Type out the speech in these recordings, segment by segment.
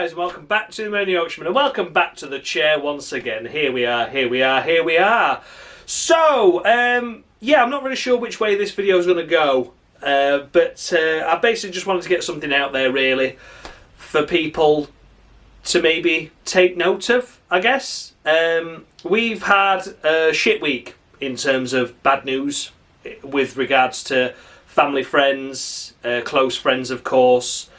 guys, and welcome back to the Yorkshireman, and welcome back to the chair once again. Here we are. So, yeah, I'm not really sure which way this video is going to go, but I basically just wanted to get something out there, really, for people to maybe take note of, I guess. We've had a shit week in terms of bad news with regards to family, friends, close friends, of course,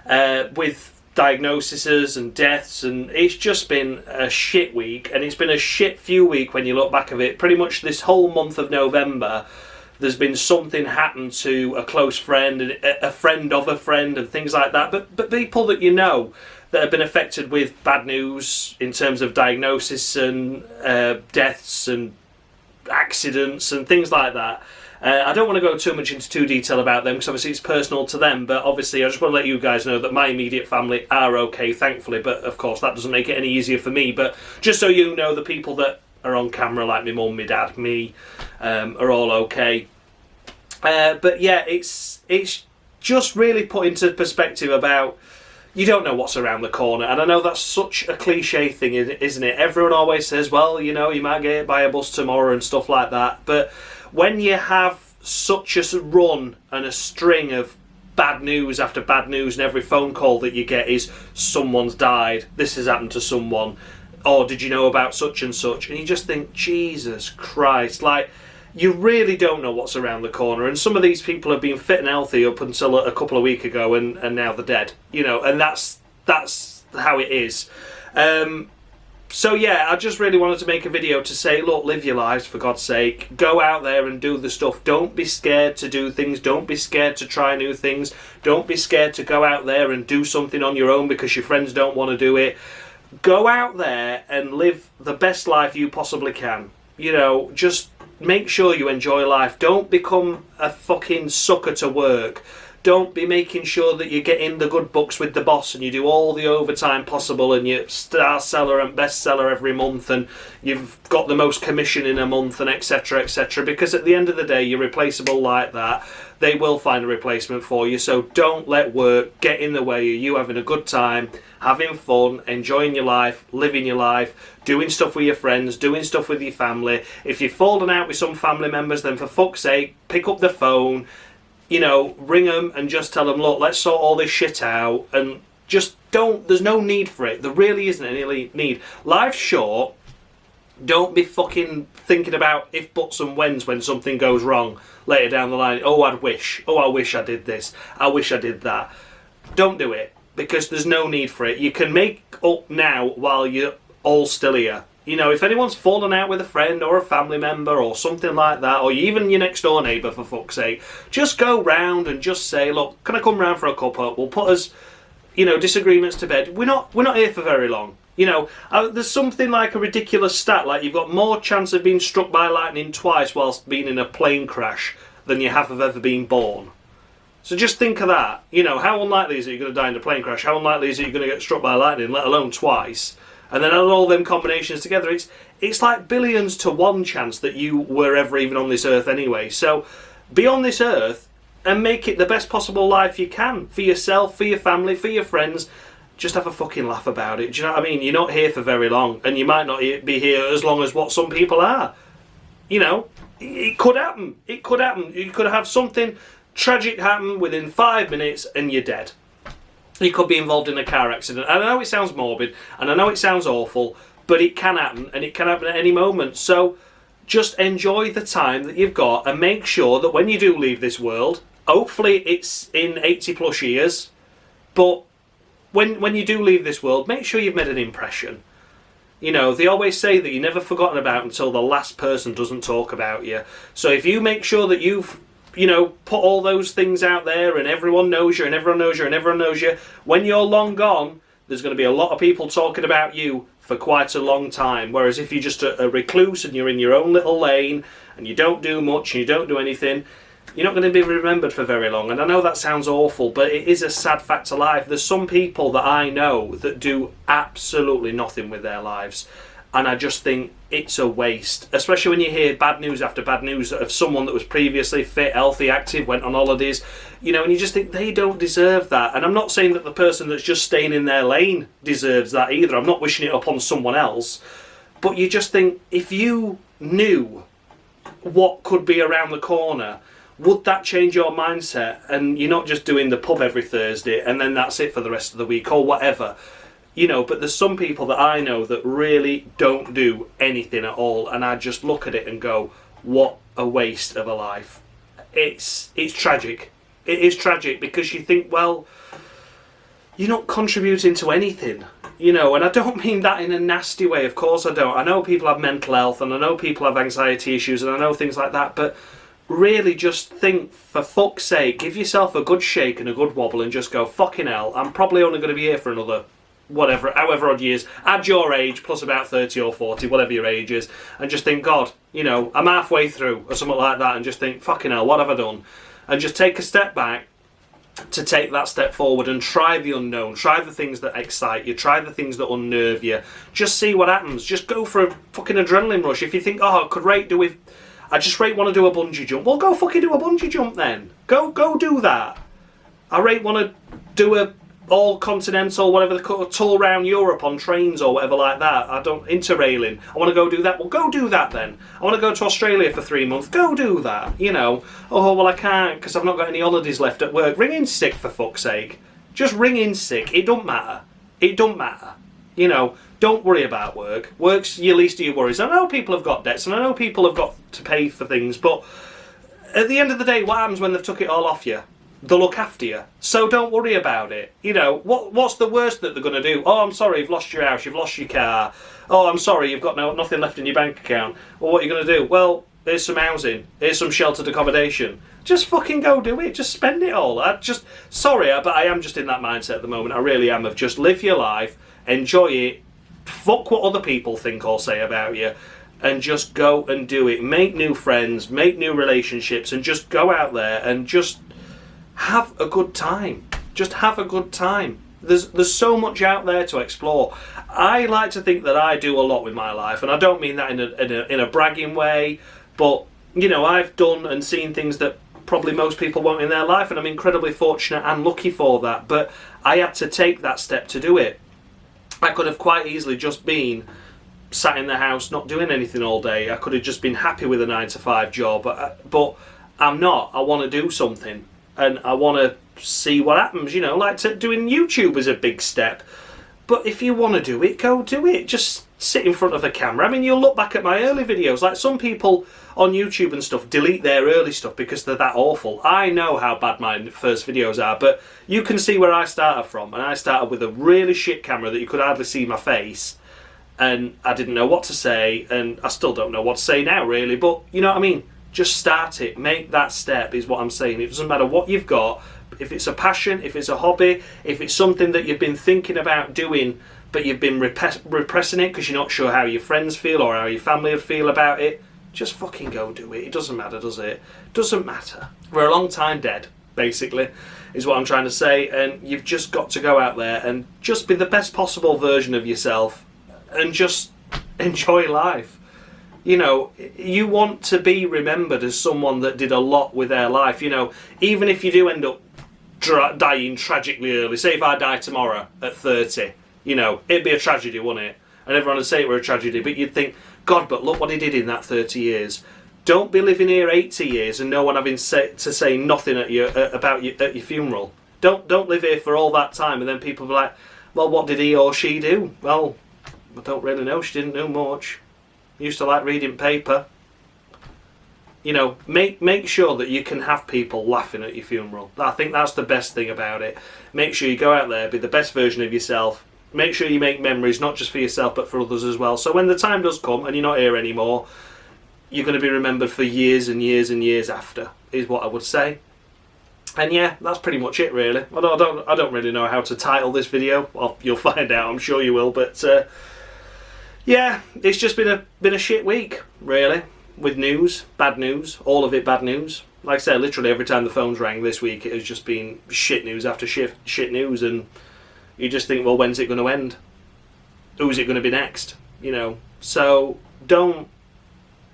with diagnoses and deaths, and it's just been a shit week, and it's been a shit few week when you look back of it. Pretty much this whole month of November, there's been something happen to a close friend and a friend of a friend and things like that, but people that you know that have been affected with bad news in terms of diagnosis and deaths and accidents and things like that. I don't want to go too much into detail about them because obviously it's personal to them, but obviously I just want to let you guys know that my immediate family are okay, thankfully, but of course that doesn't make it any easier for me. But just so you know, the people that are on camera, like my mum, my dad, me, are all okay. But yeah, it's just really put into perspective about, you don't know what's around the corner, and I know that's such a cliche thing, isn't it? Everyone always says, well, you know, you might get hit by a bus tomorrow and stuff like that, but when you have such a run and a string of bad news after bad news, and every phone call that you get is someone's died, this has happened to someone, or did you know about such and such, and you just think, Jesus Christ, like, you really don't know what's around the corner. And some of these people have been fit and healthy up until a couple of weeks ago, and now they're dead, you know, and that's how it is. So yeah, I just really wanted to make a video to say, look, live your lives, for God's sake. Go out there and do the stuff. Don't be scared to do things. Don't be scared to try new things. Don't be scared to go out there and do something on your own because your friends don't want to do it. Go out there and live the best life you possibly can. You know, just make sure you enjoy life. Don't become a fucking sucker to work. Don't be making sure that you get in the good books with the boss and you do all the overtime possible and you're star seller and bestseller every month and you've got the most commission in a month and etc, etc, because at the end of the day you're replaceable like that. They will find a replacement for you, so don't let work get in the way of you having a good time, having fun, enjoying your life, living your life, doing stuff with your friends, doing stuff with your family. If you've fallen out with some family members, then for fuck's sake, pick up the phone, you know, ring them and just tell them, look, let's sort all this shit out, and just don't, there's no need for it. There really isn't any need. Life's short. Don't be fucking thinking about if, buts and whens when something goes wrong later down the line. Oh, I wish I did this. I wish I did that. Don't do it, because there's no need for it. You can make up now while you're all still here. You know, if anyone's fallen out with a friend or a family member or something like that, or even your next door neighbour, for fuck's sake, just go round and just say, look, can I come round for a cuppa? We'll put us, you know, disagreements to bed. We're not here for very long. You know, there's something like a ridiculous stat, like you've got more chance of being struck by lightning twice whilst being in a plane crash than you have of ever being born. So just think of that. You know, how unlikely is it you're going to die in a plane crash? How unlikely is it you're going to get struck by lightning, let alone twice? And then all them combinations together, it's like billions to one chance that you were ever even on this earth anyway. So be on this earth and make it the best possible life you can for yourself, for your family, for your friends. Just have a fucking laugh about it. Do you know what I mean? You're not here for very long, and you might not be here as long as what some people are. You know, it could happen. It could happen. You could have something tragic happen within 5 minutes and you're dead. You could be involved in a car accident. And I know it sounds morbid, and I know it sounds awful, but it can happen, and it can happen at any moment. So just enjoy the time that you've got, and make sure that when you do leave this world, hopefully it's in 80 plus years, but when you do leave this world, make sure you've made an impression. You know, they always say that you're never forgotten about until the last person doesn't talk about you. So if you make sure that you've, you know, put all those things out there and everyone knows you and everyone knows you and everyone knows you, when you're long gone, there's going to be a lot of people talking about you for quite a long time. Whereas if you're just a recluse and you're in your own little lane and you don't do much and you don't do anything, you're not going to be remembered for very long. And I know that sounds awful, but it is a sad fact of life. There's some people that I know that do absolutely nothing with their lives. And I just think it's a waste, especially when you hear bad news after bad news of someone that was previously fit, healthy, active, went on holidays, you know, and you just think they don't deserve that. And I'm not saying that the person that's just staying in their lane deserves that either. I'm not wishing it upon someone else. But you just think, if you knew what could be around the corner, would that change your mindset? And you're not just doing the pub every Thursday and then that's it for the rest of the week or whatever. You know, but there's some people that I know that really don't do anything at all, and I just look at it and go, what a waste of a life. It's tragic. It is tragic, because you think, well, you're not contributing to anything, you know, and I don't mean that in a nasty way, of course I don't. I know people have mental health, and I know people have anxiety issues, and I know things like that, but really just think, for fuck's sake, give yourself a good shake and a good wobble and just go, fucking hell, I'm probably only going to be here for another whatever, however odd years, add your age plus about 30 or 40, whatever your age is, and just think, God, you know, I'm halfway through or something like that, and just think, fucking hell, what have I done? And just take a step back to take that step forward and try the unknown, try the things that excite you, try the things that unnerve you, just see what happens. Just go for a fucking adrenaline rush. If you think, oh, I just want to do a bungee jump, well, go fucking do a bungee jump then. Go do that. I want to do a all continental, whatever they call it, tour around Europe on trains or whatever like that. Interrailing. I want to go do that. Well, go do that then. I want to go to Australia for 3 months. Go do that. You know. Oh, well, I can't because I've not got any holidays left at work. Ring in sick, for fuck's sake. Just ring in sick. It don't matter. It don't matter. You know, don't worry about work. Work's your least of your worries. I know people have got debts and I know people have got to pay for things, but at the end of the day, what happens when they've took it all off you? They'll look after you, so don't worry about it. You know, what's the worst that they're going to do? Oh, I'm sorry, you've lost your house, you've lost your car. Oh, I'm sorry, you've got nothing left in your bank account. Well, what are you going to do? Well, here's some housing, here's some sheltered accommodation. Just fucking go do it, just spend it all. Sorry, but I am just in that mindset at the moment. I really am, of just live your life, enjoy it, fuck what other people think or say about you, and just go and do it. Make new friends, make new relationships, and just go out there and just have a good time. Just have a good time. There's so much out there to explore. I like to think that I do a lot with my life, and I don't mean that in a bragging way, but you know, I've done and seen things that probably most people won't in their life, and I'm incredibly fortunate and lucky for that, but I had to take that step to do it. I could have quite easily just been sat in the house not doing anything all day. I could have just been happy with a 9-to-5 job, but I'm not. I want to do something. And I want to see what happens, you know, like doing YouTube is a big step. But if you want to do it, go do it. Just sit in front of a camera. I mean, you'll look back at my early videos. Like, some people on YouTube and stuff delete their early stuff because they're that awful. I know how bad my first videos are, but you can see where I started from. And I started with a really shit camera that you could hardly see my face. And I didn't know what to say, and I still don't know what to say now, really. But, you know what I mean? Just start it. Make that step is what I'm saying. It doesn't matter what you've got. If it's a passion, if it's a hobby, if it's something that you've been thinking about doing but you've been repressing it because you're not sure how your friends feel or how your family would feel about it, just fucking go do it. It doesn't matter, does it? Doesn't matter. We're a long time dead, basically, is what I'm trying to say. And you've just got to go out there and just be the best possible version of yourself and just enjoy life. You know, you want to be remembered as someone that did a lot with their life. You know, even if you do end up dying tragically early, say if I die tomorrow at 30, you know, it'd be a tragedy, wouldn't it? And everyone would say it were a tragedy, but you'd think, God, but look what he did in that 30 years. Don't be living here 80 years and no one having to say nothing at you about you at your funeral. Don't live here for all that time and then people be like, well, what did he or she do? Well, I don't really know. She didn't do much. Used to like reading paper. You know, make sure that you can have people laughing at your funeral. I think that's the best thing about it. Make sure you go out there, be the best version of yourself. Make sure you make memories, not just for yourself, but for others as well. So when the time does come and you're not here anymore, you're going to be remembered for years and years and years after, is what I would say. And yeah, that's pretty much it, really. I don't really know how to title this video. Well, you'll find out, I'm sure you will, but yeah, it's just been a shit week, really, with news, bad news, all of it bad news. Like I said, literally every time the phones rang this week, it has just been shit news after shit news, and you just think, well, when's it going to end? Who's it going to be next? you know. So don't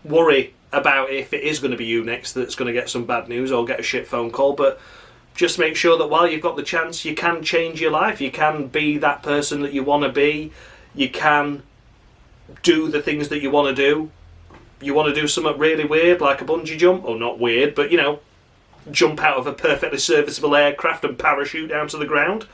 worry about if it is going to be you next that's going to get some bad news or get a shit phone call, but just make sure that while you've got the chance, you can change your life. You can be that person that you want to be. You can do the things that you want to do. You want to do something really weird, like a bungee jump, or not weird, but, you know, jump out of a perfectly serviceable aircraft and parachute down to the ground.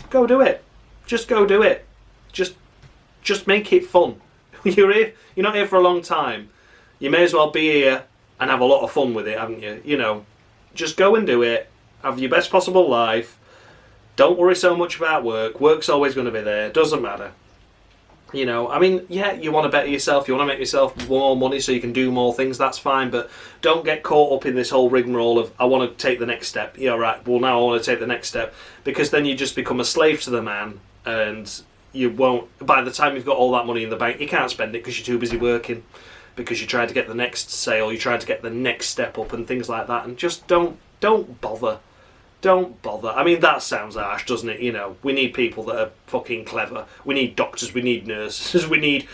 Go do it. Just go do it. Just make it fun. You're not here for a long time. You may as well be here and have a lot of fun with it, haven't you? You know, just go and do it. Have your best possible life. Don't worry so much about work. Work's always going to be there. Doesn't matter. You know, I mean, yeah, you want to better yourself. You want to make yourself more money so you can do more things. That's fine. But don't get caught up in this whole rigmarole of, I want to take the next step. Yeah, right. Well, now I want to take the next step. Because then you just become a slave to the man. And you won't, by the time you've got all that money in the bank, you can't spend it because you're too busy working. Because you tried to get the next sale. You tried to get the next step up and things like that. And just don't bother. Don't bother. I mean, that sounds harsh, doesn't it? You know, we need people that are fucking clever. We need doctors, we need nurses, we need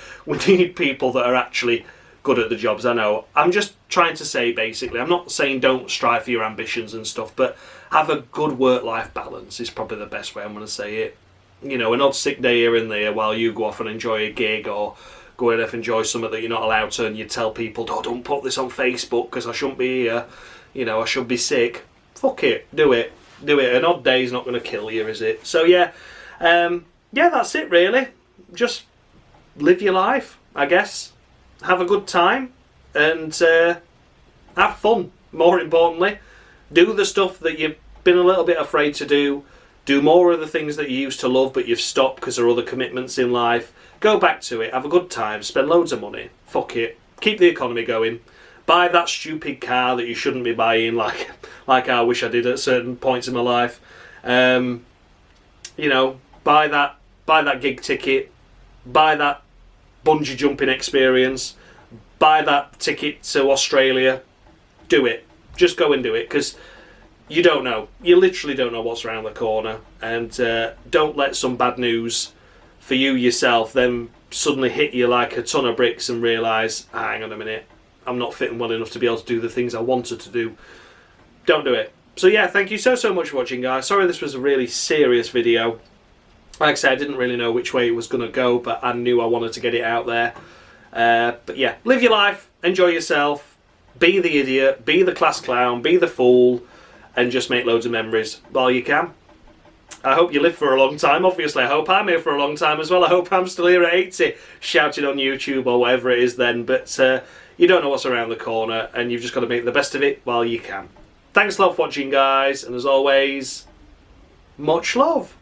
people that are actually good at the jobs. I know. I'm just trying to say, basically, I'm not saying don't strive for your ambitions and stuff, but have a good work-life balance is probably the best way I'm going to say it. You know, an odd sick day here and there while you go off and enjoy a gig, or go off and enjoy something that you're not allowed to, and you tell people, oh, don't put this on Facebook because I shouldn't be here. You know, I should be sick. Fuck it. Do it. Do it. An odd day's not going to kill you, is it? So yeah, that's it really. Just live your life, I guess. Have a good time and have fun. More importantly, do the stuff that you've been a little bit afraid to do. Do more of the things that you used to love but you've stopped because there are other commitments in life. Go back to it. Have a good time. Spend loads of money. Fuck it. Keep the economy going. Buy that stupid car that you shouldn't be buying, like I wish I did at certain points in my life. You know, buy that gig ticket, buy that bungee jumping experience, buy that ticket to Australia. Do it. Just go and do it, because you don't know. You literally don't know what's around the corner, and don't let some bad news for you yourself then suddenly hit you like a ton of bricks and realise, hang on a minute, I'm not fitting well enough to be able to do the things I wanted to do. Don't do it. So yeah, thank you so much for watching, guys. Sorry this was a really serious video. Like I said, I didn't really know which way it was going to go, but I knew I wanted to get it out there. But yeah, live your life, enjoy yourself, be the idiot, be the class clown, be the fool, and just make loads of memories while you can. I hope you live for a long time. Obviously, I hope I'm here for a long time as well. I hope I'm still here at 80, shouting on YouTube or whatever it is then. But you don't know what's around the corner, and you've just got to make the best of it while you can. Thanks a lot for watching, guys, and as always, much love.